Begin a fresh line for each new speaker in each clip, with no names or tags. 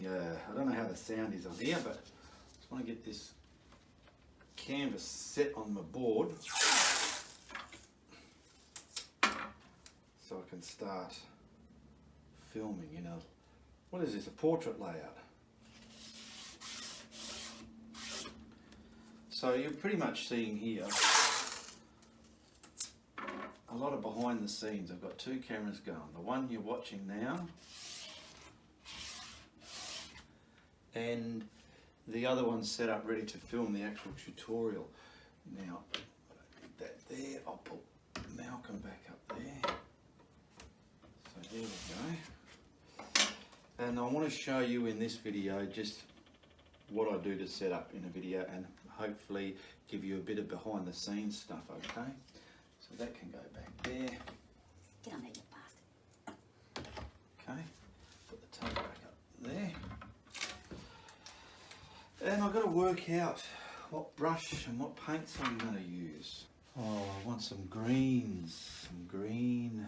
I don't know how the sound is on here, but I just want to get this canvas set on my board so I can start filming, you know. What is this, a portrait layout? So you're pretty much seeing here a lot of behind the scenes. I've got two cameras going. The one you're watching now and the other one's set up ready to film the actual tutorial. Now, that there, I'll put Malcolm back up there. So there we go. And I want to show you in this video just what I do to set up in a video and hopefully give you a bit of behind the scenes stuff, okay? So that can go back there.
Get on there, you bastard.
Okay, put the tape back up there. And I've got to work out what brush and what paints I'm going to use. Oh, I want some greens, some green,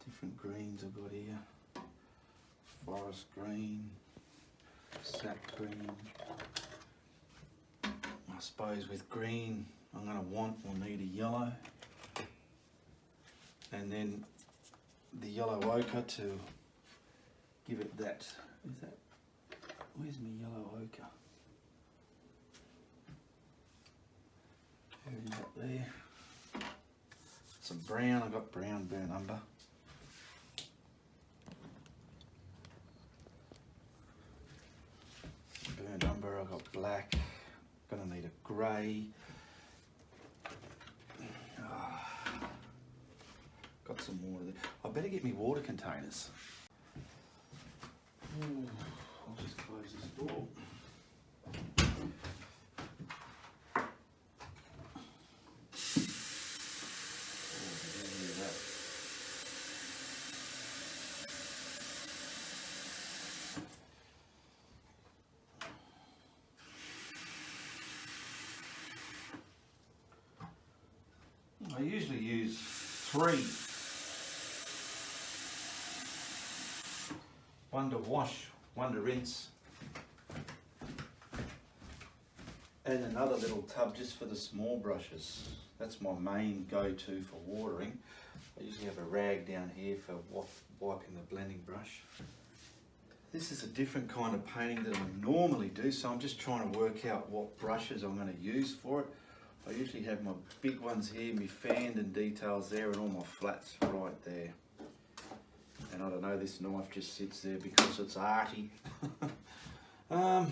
different greens I've got here. Forest green, sap green. I suppose with green I'm going to we'll need a yellow. And then the yellow ochre to give it that, where's my yellow ochre? There it is up there. Some brown, I've got brown burnt umber. Burnt umber, I've got black. Gonna need a grey. Got some water there. I better get me water containers. Ooh, I'll just close this door. I usually use 3. One to wash, one to rinse, and another little tub just for the small brushes. That's my main go-to for watering. I usually have a rag down here for wiping the blending brush. This is a different kind of painting than I normally do, so I'm just trying to work out what brushes I'm going to use for it. I usually have my big ones here, my fanned and details there, and all my flats right there. And I don't know, this knife just sits there because it's arty. I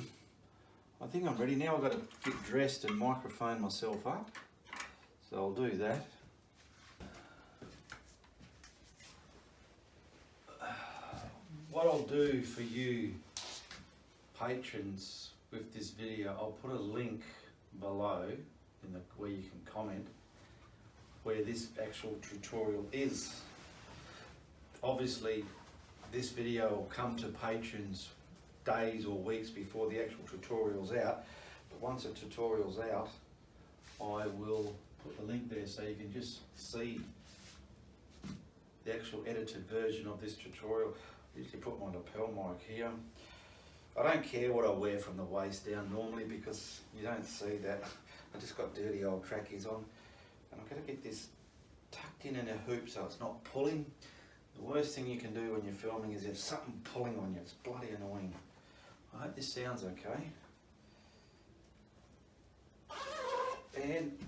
think I'm ready now. I've got to get dressed and microphone myself up. So I'll do that. What I'll do for you patrons with this video, I'll put a link below where you can comment where this actual tutorial is. Obviously this video will come to patrons days or weeks before the actual tutorial's out, but once the tutorial's out I will put the link there so you can just see the actual edited version of this tutorial. I usually put my lapel mic here. I don't care what I wear from the waist down normally because you don't see that. I just got dirty old trackies on, and I've got to get this tucked in a hoop so it's not pulling. The worst thing you can do when you're filming is have something pulling on you. It's bloody annoying. I hope this sounds okay. And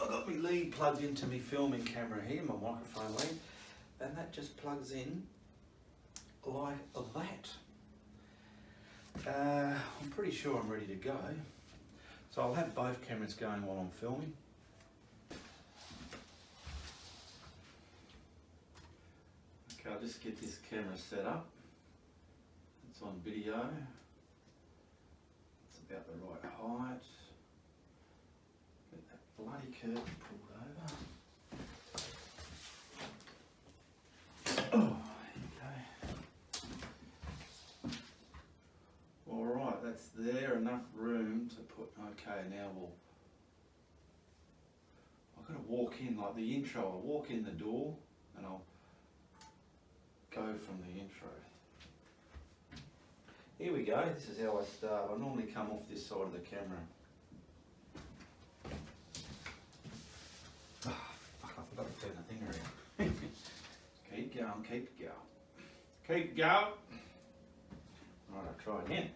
I've got my lead plugged into my filming camera here, my microphone lead, and that just plugs in like that. I'm pretty sure I'm ready to go. So I'll have both cameras going while I'm filming. Okay, I'll just get this camera set up. It's on video. It's about the right height. Get that bloody curtain pulled over. Oh, there you go. Alright, that's there, enough room to put, okay, now I've got to walk in, like the intro, I'll walk in the door and I'll go from the intro. Here we go, this is how I start. I normally come off this side of the camera. Oh, fuck, I forgot to turn the thing around. Keep going, keep going. Keep going. Right, I'll try again.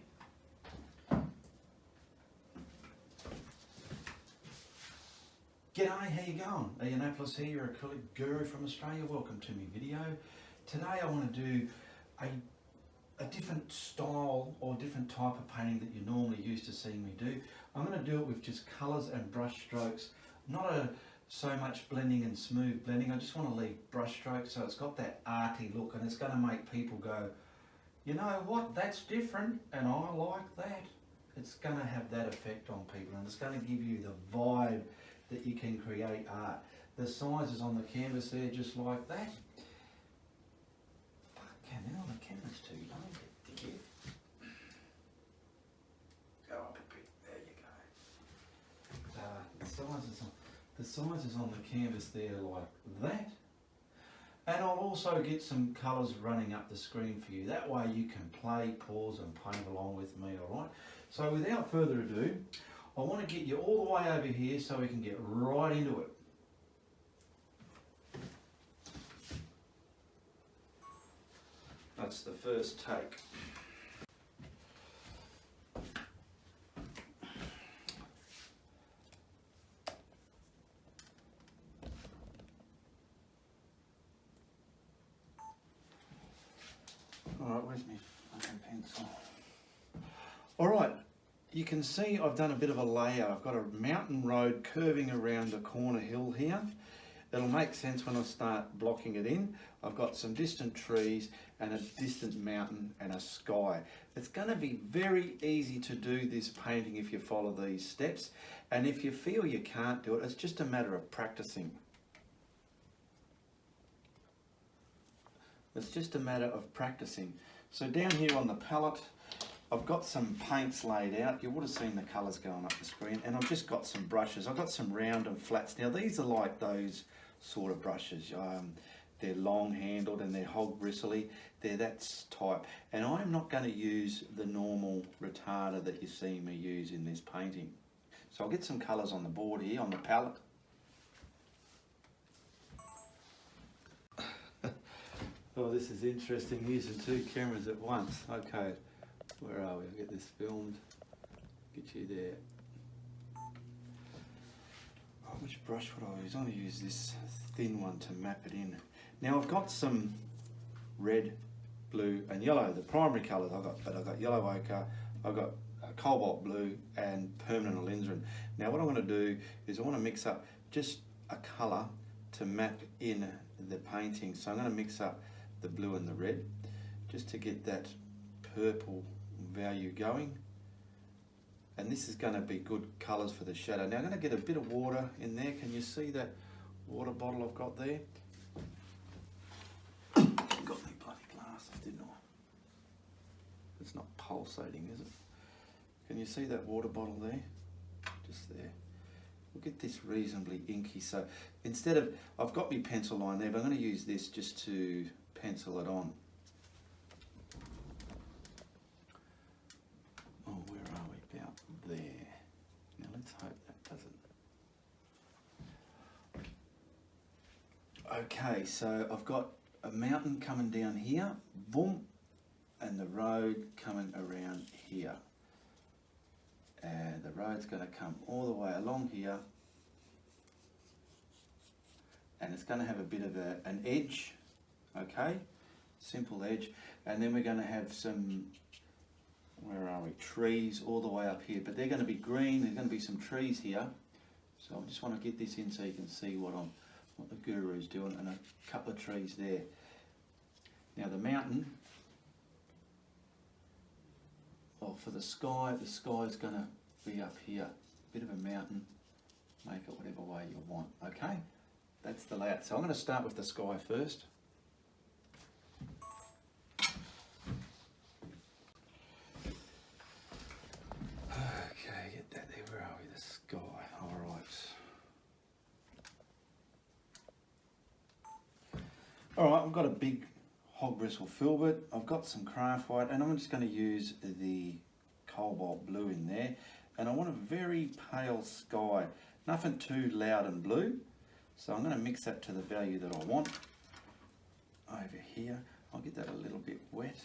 G'day, how you going? Ianapolis here, your acrylic guru from Australia. Welcome to my video. Today I want to do a different style or different type of painting that you're normally used to seeing me do. I'm going to do it with just colours and brush strokes, not so much blending and smooth blending. I just want to leave brush strokes so it's got that arty look, and it's going to make people go, you know what, that's different and I like that. It's going to have that effect on people, and it's going to give you the vibe that you can create art. The sizes on the canvas there, just like that. Fucking hell, the canvas too low. Did you? Go up a bit. There you go. The sizes on the canvas there like that. And I'll also get some colours running up the screen for you. That way you can play, pause and paint along with me, alright? So without further ado, I want to get you all the way over here so we can get right into it. That's the first take. Alright, where's my fucking pencil? Alright, you can see I've done a bit of a layout. I've got a mountain road curving around the corner hill here. It'll make sense when I start blocking it in. I've got some distant trees and a distant mountain and a sky. It's going to be very easy to do this painting if you follow these steps. And if you feel you can't do it, it's just a matter of practicing. It's just a matter of practicing. So down here on the palette, I've got some paints laid out. You would have seen the colours going up the screen, and I've just got some brushes. I've got some round and flats. Now these are like those sort of brushes. They're long handled and they're hog bristly. They're that type. And I'm not going to use the normal retarder that you see me use in this painting. So I'll get some colours on the board here, on the palette. Oh, this is interesting, using two cameras at once. Okay, where are we? I'll get this filmed, get you there. Oh, which brush would I use? I'm going to use this thin one to map it in. Now I've got some red, blue and yellow, the primary colours I've got yellow ochre, I've got cobalt blue and permanent alizarin. Now what I want to do is I want to mix up just a colour to map in the painting. So I'm going to mix up the blue and the red just to get that purple value going, and this is going to be good colours for the shadow. Now I'm going to get a bit of water in there. Can you see that water bottle I've got there? Got my bloody glasses, didn't I? It's not pulsating, is it? Can you see that water bottle there? Just there. We'll get this reasonably inky. So instead of, I've got my pencil line there, but I'm going to use this just to pencil it on. Oh, where are we? About there. Now let's hope that doesn't. Okay, so I've got a mountain coming down here, boom, and the road coming around here. And the road's going to come all the way along here, and it's going to have a bit of an edge, okay, simple edge, and then we're going to have some, where are we, trees all the way up here, but they're going to be green. There's going to be some trees here, so I just want to get this in so you can see what the guru's doing, and a couple of trees there. Now the mountain, well, for the sky is going to be up here. Bit of a mountain, make it whatever way you want, okay? That's the layout. So I'm going to start with the sky first. Okay, get that there. Where are we? The sky. All right. All right, I've got a big hog bristle filbert. I've got some craft white, and I'm just going to use the cobalt blue in there. And I want a very pale sky, nothing too loud and blue. So I'm going to mix that to the value that I want. Over here, I'll get that a little bit wet.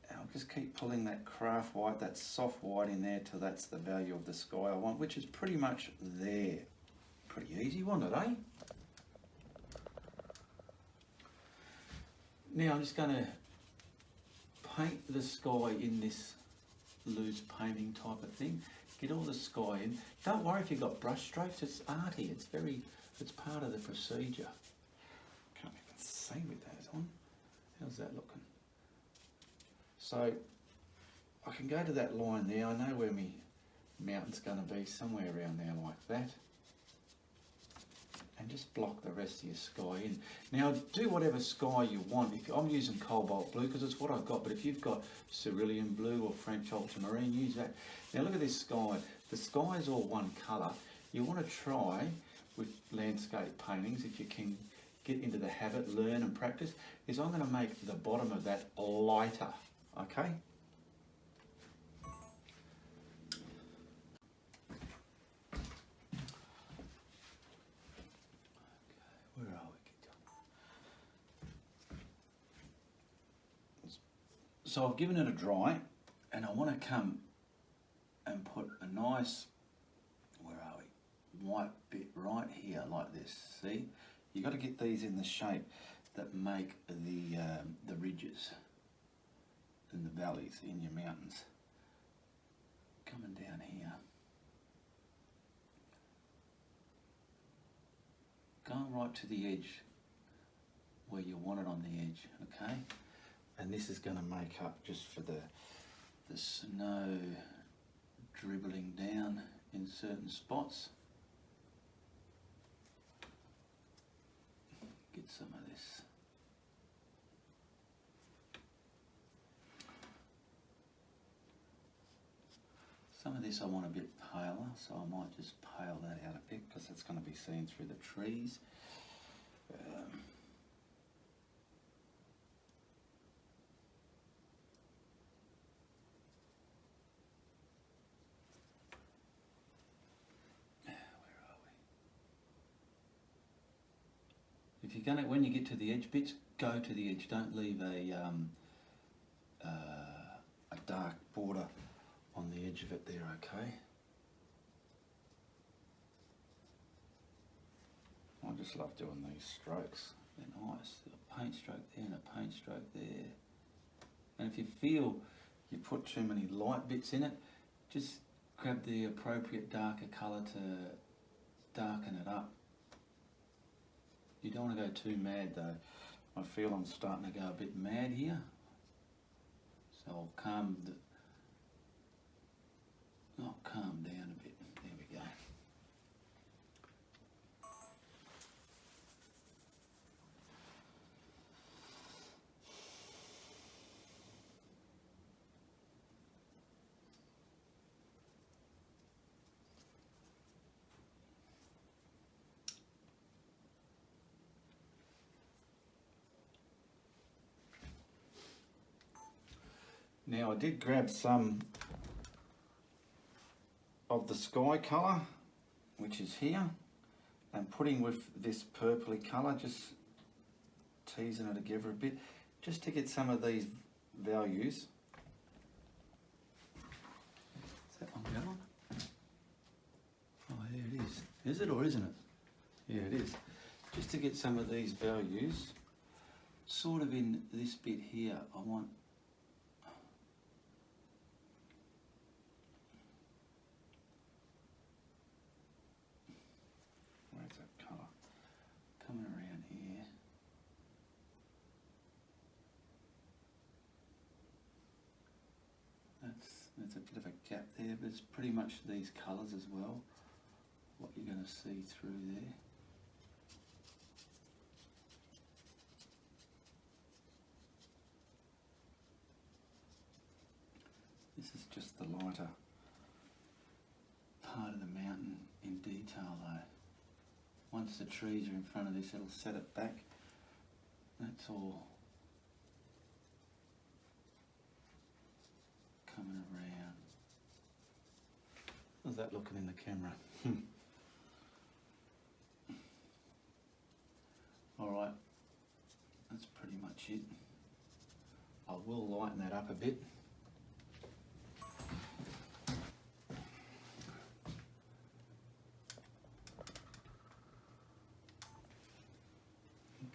And I'll just keep pulling that craft white, that soft white in there till that's the value of the sky I want, which is pretty much there. Pretty easy, wasn't it, eh? Now I'm just going to paint the sky in this loose painting type of thing. Get all the sky in. Don't worry if you've got brush strokes, it's arty, it's part of the procedure. Can't even see with those on. How's that looking? So I can go to that line there. I know where my mountain's going to be, somewhere around there like that. And just block the rest of your sky in. Now do whatever sky you want. I'm using cobalt blue because it's what I've got, but if you've got cerulean blue or French ultramarine, use that. Now look at this sky. The sky is all one colour. You want to try with landscape paintings, if you can get into the habit, learn and practice, is I'm going to make the bottom of that lighter, okay? Where are we? So I've given it a dry, and I want to come and put a nice, where are we, white bit right here like this. See, you got to get these in the shape that make the ridges and the valleys in your mountains. Coming down here, going right to the edge where you want it on the edge, okay? And this is going to make up just for the snow dribbling down in certain spots. Get some of this. Some of this I want a bit paler, so I might just pale that out a bit because it's going to be seen through the trees. If you're going to, when you get to the edge bits, go to the edge. Don't leave a dark border on the edge of it there, okay? I just love doing these strokes. They're nice. A paint stroke there and a paint stroke there. And if you feel you put too many light bits in it, just grab the appropriate darker colour to darken it up. You don't want to go too mad though. I feel I'm starting to go a bit mad here. So I'll calm down a bit. There we go. Now I did grab some of the sky colour, which is here, and putting with this purpley colour, just teasing it together a bit, just to get some of these values. Is that one going? Oh, there it is. Is it or isn't it? Yeah, it is. Just to get some of these values, sort of in this bit here, I want coming around here. There's a bit of a gap there, but it's pretty much these colours as well, what you're going to see through there. This is just the lighter part of the mountain in detail though. Once the trees are in front of this, it'll set it back That's all coming around. How's that looking in the camera? Alright, that's pretty much it. I will lighten that up a bit.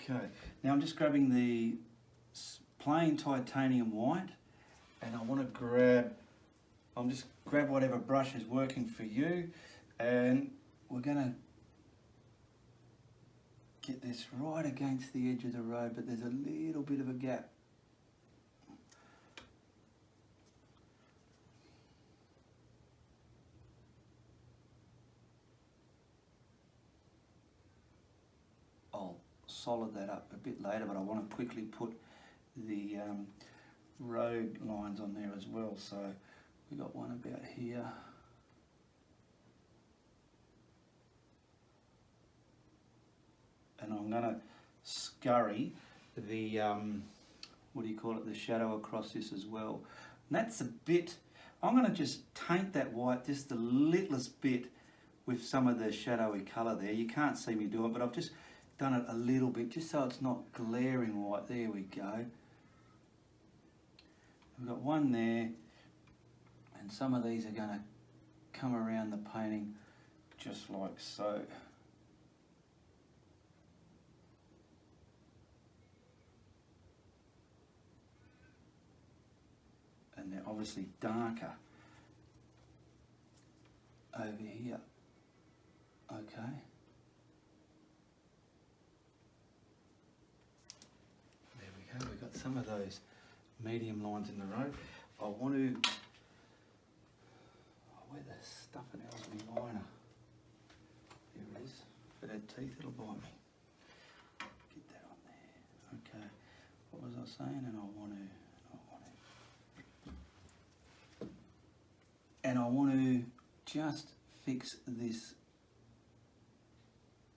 Okay, now I'm just grabbing the plain titanium white, and I want to grab whatever brush is working for you, and we're going to get this right against the edge of the road, but there's a little bit of a gap. I'll solid that up a bit later, but I want to quickly put the road lines on there as well. So we got one about here. And I'm going to scurry the, what do you call it, the shadow across this as well. And that's a bit, I'm going to just taint that white just the littlest bit with some of the shadowy colour there. You can't see me do it, but I've just done it a little bit just so it's not glaring white. There we go. We've got one there, and some of these are going to come around the painting just like so. And they're obviously darker over here. Okay. There we go, we've got some of those medium lines in the road. I want to, where the stuffing hell's my liner? There it is. If it had teeth, it'll bite me. Get that on there. Okay. What was I saying? And I want to just fix this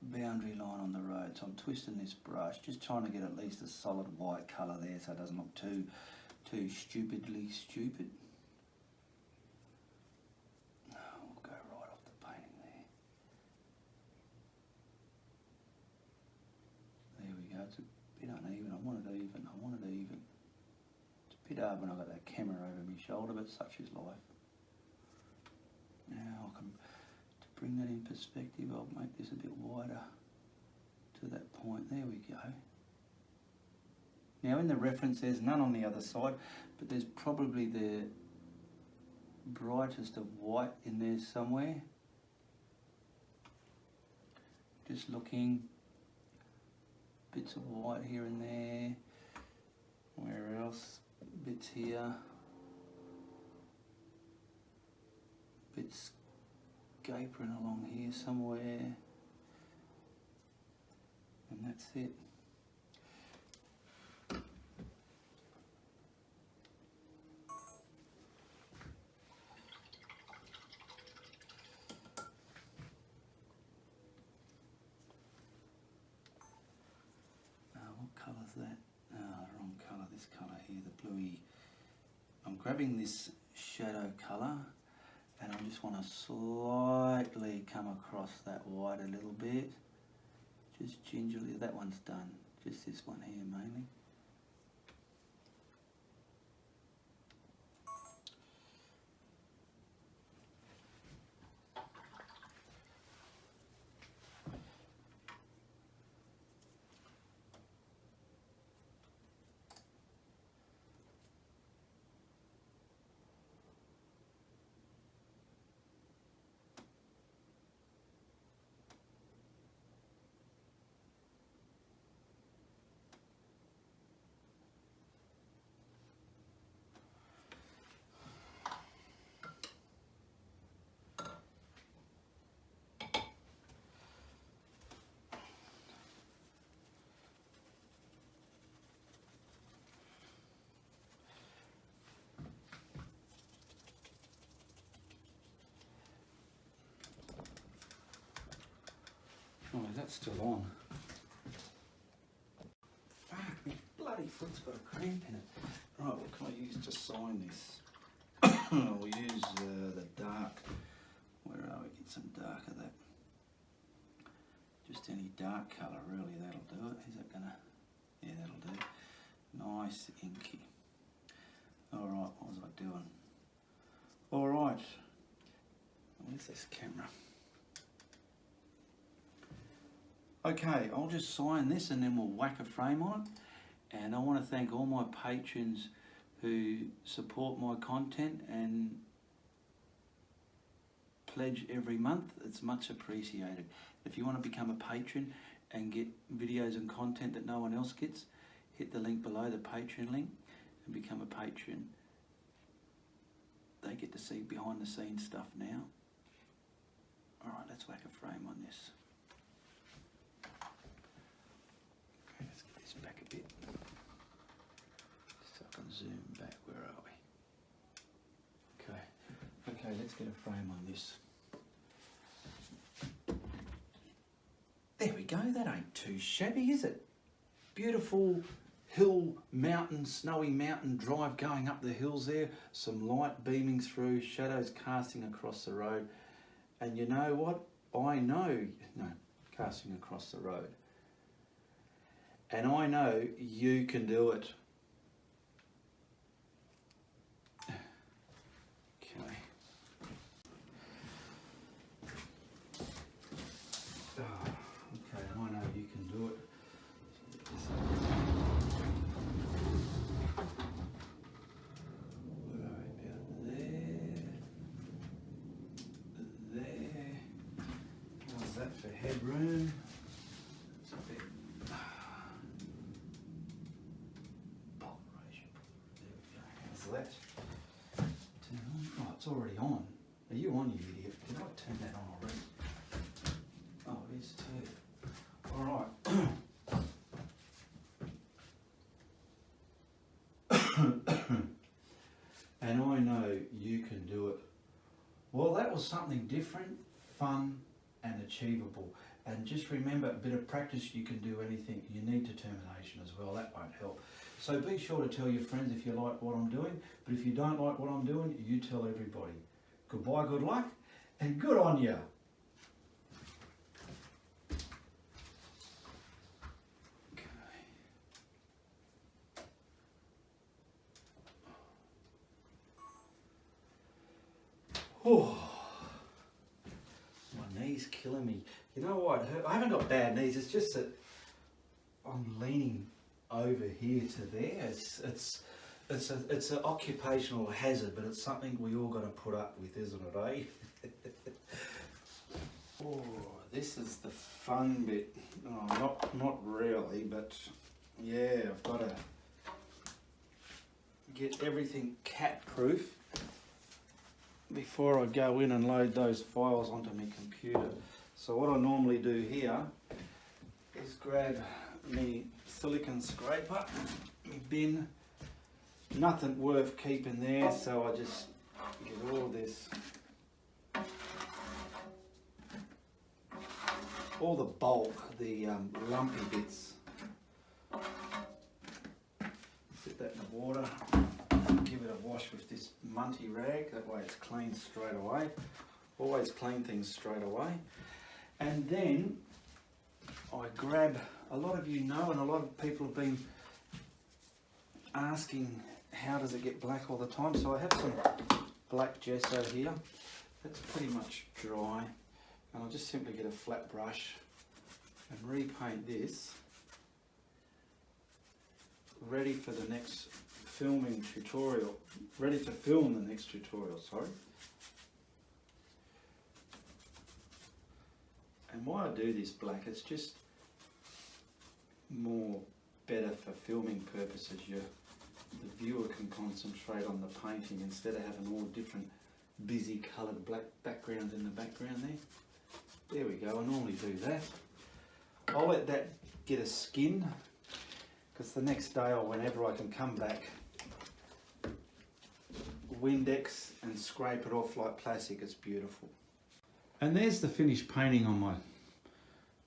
boundary line on the road. So I'm twisting this brush, just trying to get at least a solid white colour there so it doesn't look too stupidly stupid. We'll go right off the painting there. There we go. It's a bit uneven. I want it even. It's a bit hard when I've got that camera over my shoulder, but such is life. Now to bring that in perspective, I'll make this a bit wider to that point. There we go. Now in the reference there's none on the other side, but there's probably the brightest of white in there somewhere. Just looking, bits of white here and there. Where else? Bits here. Bits scapering along here somewhere, and that's it. What colour's that? Wrong colour, this colour here, the bluey. I'm grabbing this shadow colour, and I just want to slightly come across that white a little bit, just gingerly. That one's done, just this one here mainly. Oh, that's still on. Fuck. bloody foot's got a cramp in it. Right, what can I use to sign this? We'll use the dark. Where are we? Get some dark of that. Just any dark colour really, that'll do it. Is that gonna? Yeah, that'll do. Nice inky. Alright, what was I doing? Alright. Where's this camera? Okay, I'll just sign this and then we'll whack a frame on it. And I want to thank all my patrons who support my content and pledge every month. It's much appreciated. If you want to become a patron and get videos and content that no one else gets, hit the link below, the Patreon link, and become a patron. They get to see behind the scenes stuff now. Alright, let's whack a frame on this. Okay, let's get this back a bit. So I can zoom back. Where are we? Okay, let's get a frame on this. There we go, that ain't too shabby, is it? Beautiful hill, mountain, snowy mountain drive going up the hills there. Some light beaming through, shadows casting across the road. And you know what? Casting across the road. And I know you can do it. Okay. Okay, I know you can do it. For headroom, it's a bit polarization. There we go. How's that? Turn it on. Oh, it's already on. Are you on, you idiot? Did I turn that on already? Oh, it is too. All right. And I know you can do it. Well, that was something different, fun, and achievable. And just remember, a bit of practice, you can do anything. You need determination as well, that won't help. So be sure to tell your friends if you like what I'm doing, but if you don't like what I'm doing, you tell everybody. Goodbye, good luck, and good on you. Oh. Knees killing me. You know what? I haven't got bad knees. It's just that I'm leaning over here to there. It's an occupational hazard, but it's something we all got to put up with, isn't it, eh? Oh, this is the fun bit. Oh, not really, but yeah, I've got to get everything cat-proof before I go in and load those files onto my computer. So what I normally do here is grab me silicone scraper, my bin, nothing worth keeping there, so I just get all this, all the bulk, the lumpy bits, sit that in the water. Give it a wash with this munty rag, that way it's clean straight away. Always clean things straight away. And then I grab, a lot of you know, and a lot of people have been asking how does it get black all the time, so I have some black gesso here. That's pretty much dry, and I'll just simply get a flat brush and repaint this, ready for the next filming tutorial, ready to film the next tutorial, sorry. And why I do this black, it's just more better for filming purposes. The viewer can concentrate on the painting instead of having all different busy coloured black backgrounds in the background there. There we go, I normally do that. I'll let that get a skin, because the next day or whenever I can come back, Windex and scrape it off like plastic. It's beautiful. And there's the finished painting on my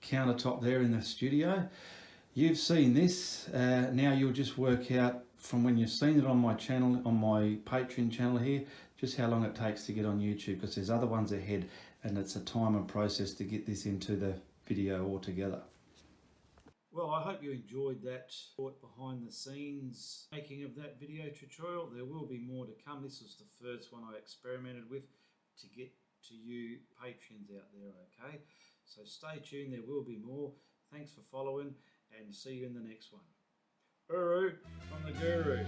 countertop there in the studio. You've seen this, now you'll just work out from when you've seen it on my channel, on my Patreon channel here, just how long it takes to get on YouTube, because there's other ones ahead and it's a time and process to get this into the video altogether. Well, I hope you enjoyed that behind the scenes making of that video tutorial. There will be more to come. This was the first one I experimented with to get to you patrons out there, okay? So stay tuned, there will be more. Thanks for following and see you in the next one. Uru from the Guru.